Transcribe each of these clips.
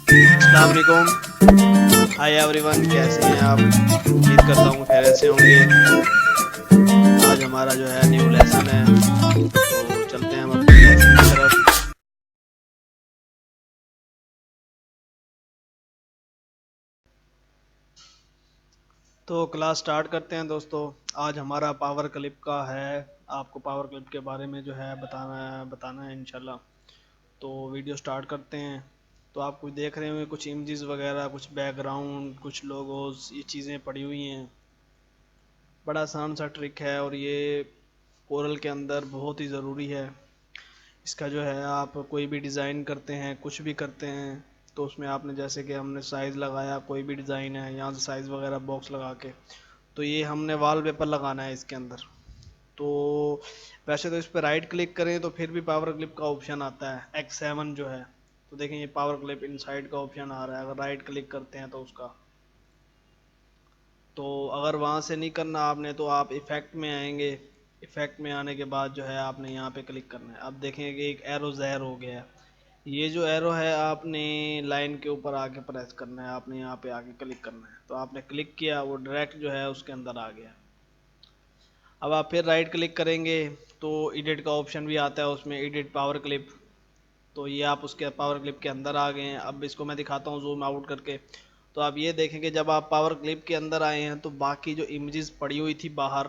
अस्सलाम वालेकुम। Hi everyone, कैसे हैं आप? उम्मीद करता हूँ खैरियत से होंगे। आज हमारा जो है न्यू लेसन है, तो चलते हैं हम अपने लेसन की तरफ। तो क्लास स्टार्ट करते हैं दोस्तों। आज हमारा पावर क्लिप का है। आपको पावर क्लिप के बारे में जो है बताना है इंशाल्लाह। तो वीडियो स्टार्ट करते हैं। तो आप कुछ देख रहे होंगे, कुछ इमेजेस वगैरह, कुछ बैकग्राउंड, कुछ लोगोस, ये चीज़ें पड़ी हुई हैं। बड़ा आसान सा ट्रिक है और ये कोरल के अंदर बहुत ही ज़रूरी है। इसका जो है आप कोई भी डिज़ाइन करते हैं, कुछ भी करते हैं, तो उसमें आपने जैसे कि हमने साइज़ लगाया, कोई भी डिज़ाइन है यहाँ से साइज़ वगैरह बॉक्स लगा के, तो ये हमने वॉल पेपर लगाना है इसके अंदर। तो वैसे तो इस पर राइट क्लिक करें तो फिर भी पावर क्लिप का ऑप्शन आता है X7 जो है। तो देखें ये पावर क्लिप इनसाइड का ऑप्शन आ रहा है, अगर राइट क्लिक करते हैं तो उसका, तो अगर वहाँ से नहीं करना आपने तो आप इफ़ेक्ट में आएंगे। इफ़ेक्ट में आने के बाद जो है आपने यहाँ पे क्लिक करना है। अब देखेंगे कि एक एरो ज़ाहिर हो गया है। ये जो एरो है आपने लाइन के ऊपर आके प्रेस करना है, आपने यहाँ पे आके क्लिक करना है। तो आपने क्लिक किया, वो डायरेक्ट जो है उसके अंदर आ गया। अब आप फिर राइट क्लिक करेंगे तो एडिट का ऑप्शन भी आता है, उसमें एडिट पावर क्लिप। तो ये आप उसके पावर क्लिप के अंदर आ गए हैं। अब इसको मैं दिखाता हूँ जूम आउट करके। तो आप ये देखेंगे जब आप पावर क्लिप के अंदर आए हैं तो बाकी जो इमेजेस पड़ी हुई थी बाहर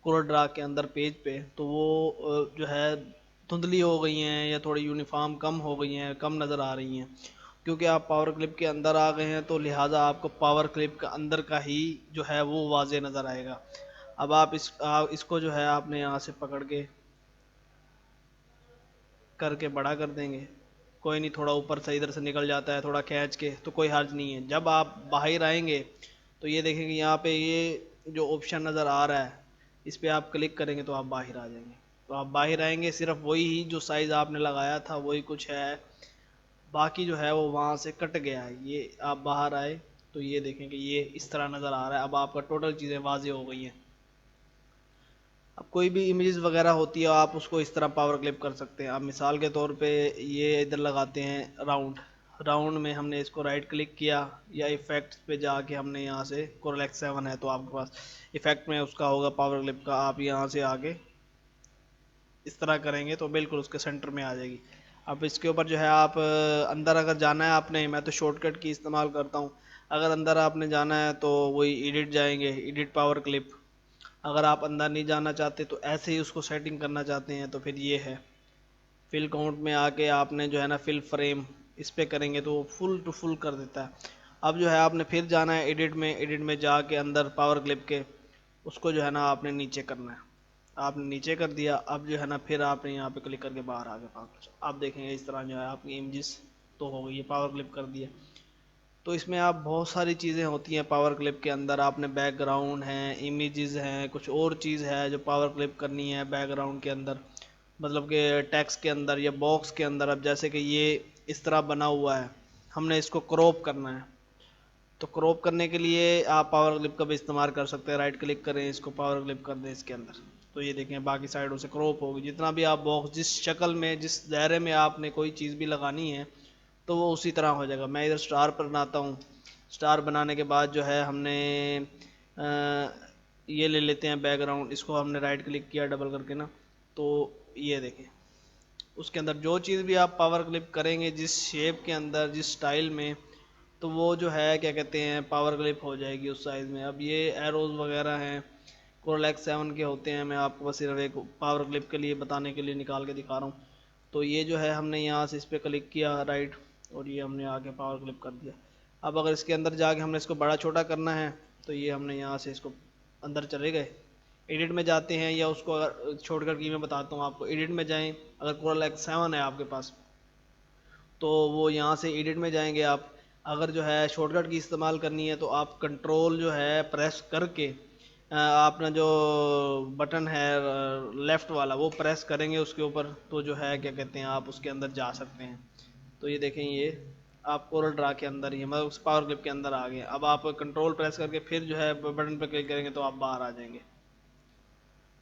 कोर ड्रा के अंदर पेज पे, तो वो जो है धुंधली हो गई हैं या थोड़ी यूनिफॉर्म कम हो गई हैं, कम नज़र आ रही हैं। क्योंकि आप पावर क्लिप के अंदर आ गए हैं तो लिहाजा आपको पावर क्लिप का अंदर का ही जो है वो वाजे नज़र आएगा। अब आप इसको जो है आपने यहाँ से पकड़ के करके बड़ा कर देंगे। कोई नहीं, थोड़ा ऊपर से इधर से निकल जाता है थोड़ा खींच के, तो कोई हर्ज नहीं है। जब आप बाहर आएंगे तो ये देखेंगे यहाँ पे ये जो ऑप्शन नज़र आ रहा है, इस पर आप क्लिक करेंगे तो आप बाहर आ जाएंगे। तो आप बाहर आएंगे, सिर्फ वही ही जो साइज़ आपने लगाया था वही कुछ है, बाकी जो है वो वहाँ से कट गया है। ये आप बाहर आए तो ये देखेंगे ये इस तरह नज़र आ रहा है। अब आपका टोटल चीज़ें वाज़ेह हो गई हैं। अब कोई भी इमेज वगैरह होती है आप उसको इस तरह पावर क्लिप कर सकते हैं। अब मिसाल के तौर पे ये इधर लगाते हैं राउंड। राउंड में हमने इसको राइट क्लिक किया या इफ़ेक्ट पे जाके हमने यहाँ से कोरल X7 है तो आपके पास इफ़ेक्ट में उसका होगा पावर क्लिप का। आप यहाँ से आगे इस तरह करेंगे तो बिल्कुल उसके सेंटर में आ जाएगी। अब इसके ऊपर जो है आप अंदर अगर जाना है आपने, मैं तो शॉर्टकट की इस्तेमाल करता हूँ। अगर अंदर आपने जाना है तो वही एडिट जाएंगे, एडिट पावर क्लिप। अगर आप अंदर नहीं जाना चाहते तो ऐसे ही उसको सेटिंग करना चाहते हैं तो फिर ये है फिल काउंट में आके आपने जो है ना फिल फ्रेम इस पे करेंगे तो वो फुल टू फुल कर देता है। अब जो है आपने फिर जाना है एडिट में, एडिट में जाके अंदर पावर क्लिप के उसको जो है ना आपने नीचे करना है। आपने नीचे कर दिया। अब जो है ना फिर आपने यहाँ पे क्लिक करके बाहर आ गए पावर। आप देखेंगे इस तरह जो है आपकी इमेजेस तो हो गई है, पावर क्लिप कर दिया। तो इसमें आप बहुत सारी चीज़ें होती हैं पावर क्लिप के अंदर। आपने बैकग्राउंड हैं, इमेजेस हैं, कुछ और चीज़ है जो पावर क्लिप करनी है बैकग्राउंड के अंदर, मतलब कि टेक्स्ट के अंदर या बॉक्स के अंदर। अब जैसे कि ये इस तरह बना हुआ है, हमने इसको क्रॉप करना है। तो क्रॉप करने के लिए आप पावर क्लिप का भी इस्तेमाल कर सकते हैं। राइट क्लिक करें, इसको पावर क्लिप कर दें इसके अंदर, तो ये देखें बाकी साइडों से क्रॉप होगी। जितना भी आप बॉक्स जिस शक्ल में जिस दायरे में आपने कोई चीज़ भी लगानी है तो वो उसी तरह हो जाएगा। मैं इधर स्टार पर बनाता हूँ। स्टार बनाने के बाद जो है हमने ये ले लेते हैं बैकग्राउंड, इसको हमने राइट क्लिक किया डबल करके ना, तो ये देखें उसके अंदर जो चीज़ भी आप पावर क्लिप करेंगे जिस शेप के अंदर जिस स्टाइल में, तो वो जो है क्या कहते हैं पावर क्लिप हो जाएगी उस साइज़ में। अब ये एरोज़ वगैरह हैं कोरल X7 के होते हैं, मैं आपको बस सिर्फ एक पावर क्लिप के लिए बताने के लिए निकाल के दिखा रहा हूँ। तो ये जो है हमने यहाँ से इस पर क्लिक किया राइट, और ये हमने आगे पावर क्लिप कर दिया। अब अगर इसके अंदर जाके हमने इसको बड़ा छोटा करना है तो ये हमने यहाँ से इसको अंदर चले गए, एडिट में जाते हैं, या उसको अगर छोड़कर की मैं बताता हूँ आपको, एडिट में जाएं। अगर कोरल X7 है आपके पास तो वो यहाँ से एडिट में जाएंगे आप। अगर जो है शॉर्टकट की इस्तेमाल करनी है तो आप कंट्रोल जो है प्रेस करके अपना जो बटन है लेफ़्ट वाला वो प्रेस करेंगे उसके ऊपर, तो जो है क्या कहते हैं आप उसके अंदर जा सकते हैं। तो ये देखें ये आप कोरल ड्रा के अंदर ही मतलब उस पावर क्लिप के अंदर आ गए। अब आप कंट्रोल प्रेस करके फिर जो है बटन पर क्लिक करेंगे तो आप बाहर आ जाएंगे।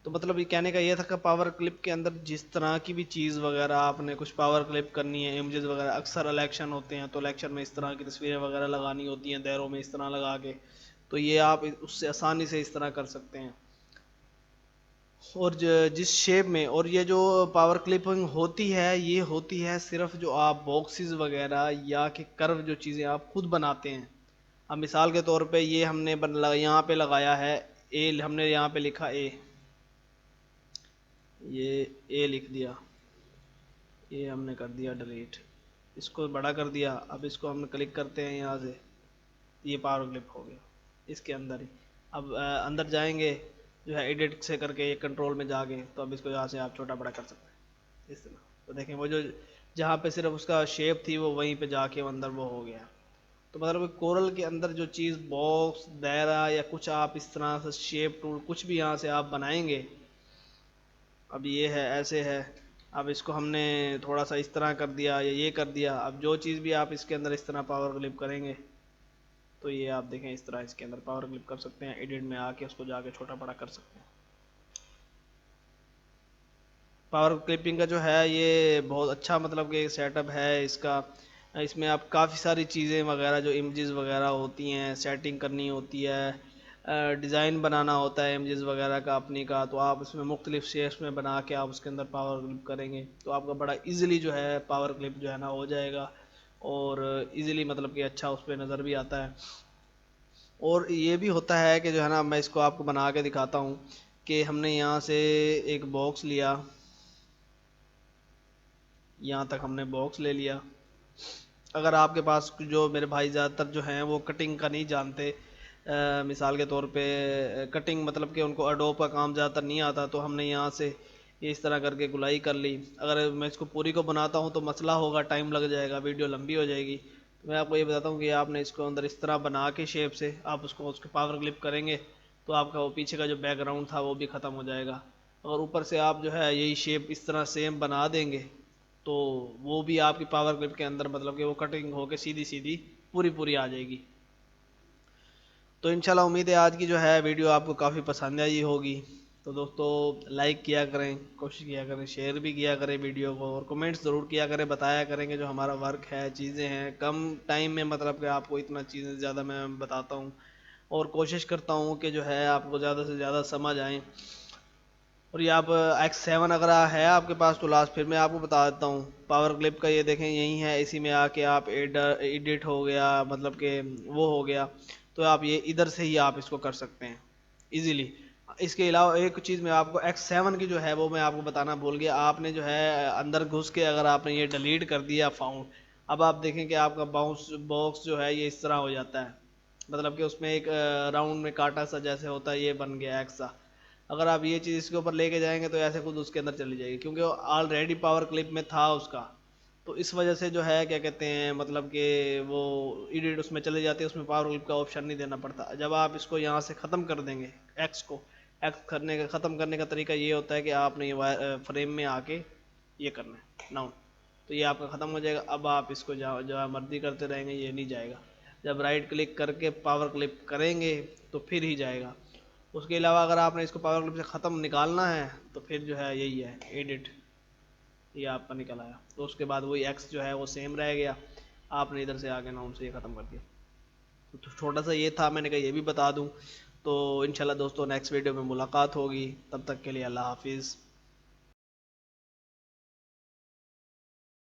تو مطلب یہ کہنے کا یہ تھا کہ پاور کلپ کے اندر جس طرح کی بھی چیز وغیرہ آپ نے کچھ پاور کلپ کرنی ہے، امیجز وغیرہ، اکثر الیکشن ہوتے ہیں تو الیکشن میں اس طرح کی تصویریں وغیرہ لگانی ہوتی ہیں دائروں میں اس طرح لگا کے، تو یہ آپ اس سے آسانی سے اس طرح کر سکتے ہیں. اور جس شیپ میں، اور یہ جو پاور کلپنگ ہوتی ہے یہ ہوتی ہے صرف جو آپ باکسز وغیرہ یا کہ کرو جو چیزیں آپ خود بناتے ہیں. اب مثال کے طور پہ یہ ہم نے یہاں پہ لگایا ہے اے، ہم نے یہاں پہ لکھا اے، یہ اے لکھ دیا، یہ ہم نے کر دیا ڈیلیٹ، اس کو بڑا کر دیا. اب اس کو ہم کلک کرتے ہیں یہاں سے، یہ پاور کلپ ہو گیا اس کے اندر ہی. اب اندر جائیں گے جو ہے ایڈٹ سے کر کے یہ کنٹرول میں جا کے، تو اب اس کو یہاں سے آپ چھوٹا بڑا کر سکتے ہیں اس طرح. تو دیکھیں وہ جو جہاں پہ صرف اس کا شیپ تھی وہ وہیں پہ جا کے وہ اندر وہ ہو گیا. تو مطلب کورل کے اندر جو چیز باکس، دائرہ یا کچھ آپ اس طرح سے شیپ ٹول کچھ بھی یہاں سے آپ بنائیں گے. اب یہ ہے ایسے ہے، اب اس کو ہم نے تھوڑا سا اس طرح کر دیا یا یہ کر دیا. اب جو چیز بھی آپ اس کے اندر اس طرح پاور کلپ کریں گے تو یہ آپ دیکھیں اس طرح اس کے اندر پاور کلپ کر سکتے ہیں، ایڈٹ میں آ کے اس کو جا کے چھوٹا بڑا کر سکتے ہیں. پاور کلپنگ کا جو ہے یہ بہت اچھا مطلب کہ سیٹ اپ ہے اس کا. اس میں آپ کافی ساری چیزیں وغیرہ جو امیجز وغیرہ ہوتی ہیں سیٹنگ کرنی ہوتی ہے، ڈیزائن بنانا ہوتا ہے امیجز وغیرہ کا اپنی کا، تو آپ اس میں مختلف شیپس میں بنا کے آپ اس کے اندر پاور کلپ کریں گے تو آپ کا بڑا ایزیلی جو ہے پاور کلپ جو ہے نا ہو جائے گا، اور ایزیلی مطلب کہ اچھا اس پہ نظر بھی آتا ہے. اور یہ بھی ہوتا ہے کہ جو ہے نا میں اس کو آپ کو بنا کے دکھاتا ہوں کہ ہم نے یہاں سے ایک باکس لیا، یہاں تک ہم نے باکس لے لیا. اگر آپ کے پاس جو میرے بھائی زیادہ تر جو ہیں وہ کٹنگ کا نہیں جانتے، مثال کے طور پہ کٹنگ مطلب کہ ان کو اڈوب کا کام زیادہ تر نہیں آتا، تو ہم نے یہاں سے یہ اس طرح کر کے گلائی کر لی. اگر میں اس کو پوری کو بناتا ہوں تو مسئلہ ہوگا، ٹائم لگ جائے گا، ویڈیو لمبی ہو جائے گی. تو میں آپ کو یہ بتاتا ہوں کہ آپ نے اس کو اندر اس طرح بنا کے شیپ سے آپ اس کو پاور کلپ کریں گے تو آپ کا وہ پیچھے کا جو بیک گراؤنڈ تھا وہ بھی ختم ہو جائے گا. اور اوپر سے آپ جو ہے یہی شیپ اس طرح سیم بنا دیں گے تو وہ بھی آپ کی پاور کلپ کے اندر مطلب کہ وہ کٹنگ ہو کے سیدھی سیدھی پوری پوری آ جائے گی. تو انشاءاللہ امید ہے آج کی جو ہے ویڈیو آپ کو کافی پسند آئی ہوگی. تو دوستو لائک کیا کریں، کوشش کیا کریں، شیئر بھی کیا کریں ویڈیو کو، اور کمنٹس ضرور کیا کریں، بتایا کریں کہ جو ہمارا ورک ہے چیزیں ہیں کم ٹائم میں مطلب کہ آپ کو اتنا چیزیں زیادہ میں بتاتا ہوں، اور کوشش کرتا ہوں کہ جو ہے آپ کو زیادہ سے زیادہ سمجھ آئیں. اور یہ آپ ایکس سیون اگر ہے آپ کے پاس تو لاسٹ پھر میں آپ کو بتا دیتا ہوں پاور کلپ کا، یہ دیکھیں یہی ہے، اسی میں آ کے آپ ایڈٹ ہو گیا مطلب کہ وہ ہو گیا، تو آپ یہ ادھر سے ہی آپ اس کو کر سکتے ہیں ایزیلی. اس کے علاوہ ایک چیز میں آپ کو ایکس سیون کی جو ہے وہ میں آپ کو بتانا بھول گیا، آپ نے جو ہے اندر گھس کے اگر آپ نے یہ ڈیلیٹ کر دیا فاؤنڈ، اب آپ دیکھیں کہ آپ کا باکس جو ہے یہ اس طرح ہو جاتا ہے، مطلب کہ اس میں ایک راؤنڈ میں کاٹا سا جیسے ہوتا ہے یہ بن گیا ایکس سا. اگر آپ یہ چیز اس کے اوپر لے کے جائیں گے تو ایسے خود اس کے اندر چلی جائے گی، کیونکہ آلریڈی پاور کلپ میں تھا اس کا، تو اس وجہ سے جو ہے کیا کہتے ہیں مطلب کہ وہ ایڈٹ اس میں چلے جاتے ہیں، اس میں پاور کلپ کا آپشن نہیں دینا پڑتا. جب آپ اس کو یہاں سے ختم کر دیں گے ایکس کو، ایکس کرنے کا ختم کرنے کا طریقہ یہ ہوتا ہے کہ آپ نے یہ فریم میں آ کے یہ کرنا ہے ناؤن، تو یہ آپ کا ختم ہو جائے گا. اب آپ اس کو جو مرضی کرتے رہیں گے یہ نہیں جائے گا، جب رائٹ کلک کر کے پاور کلپ کریں گے تو پھر ہی جائے گا. اس کے علاوہ اگر آپ نے اس کو پاور کلپ سے ختم نکالنا ہے تو پھر جو ہے یہی ہے ایڈٹ، یہ آپ کا نکل آیا، تو اس کے بعد وہی ایکس جو ہے وہ سیم رہ گیا، آپ نے ادھر سے آگے ناؤن سے یہ ختم کر دیا. تو چھوٹا سا یہ تھا، میں نے کہا یہ بھی بتا دوں. تو انشاءاللہ دوستوں نیکسٹ ویڈیو میں ملاقات ہوگی، تب تک کے لیے اللہ حافظ.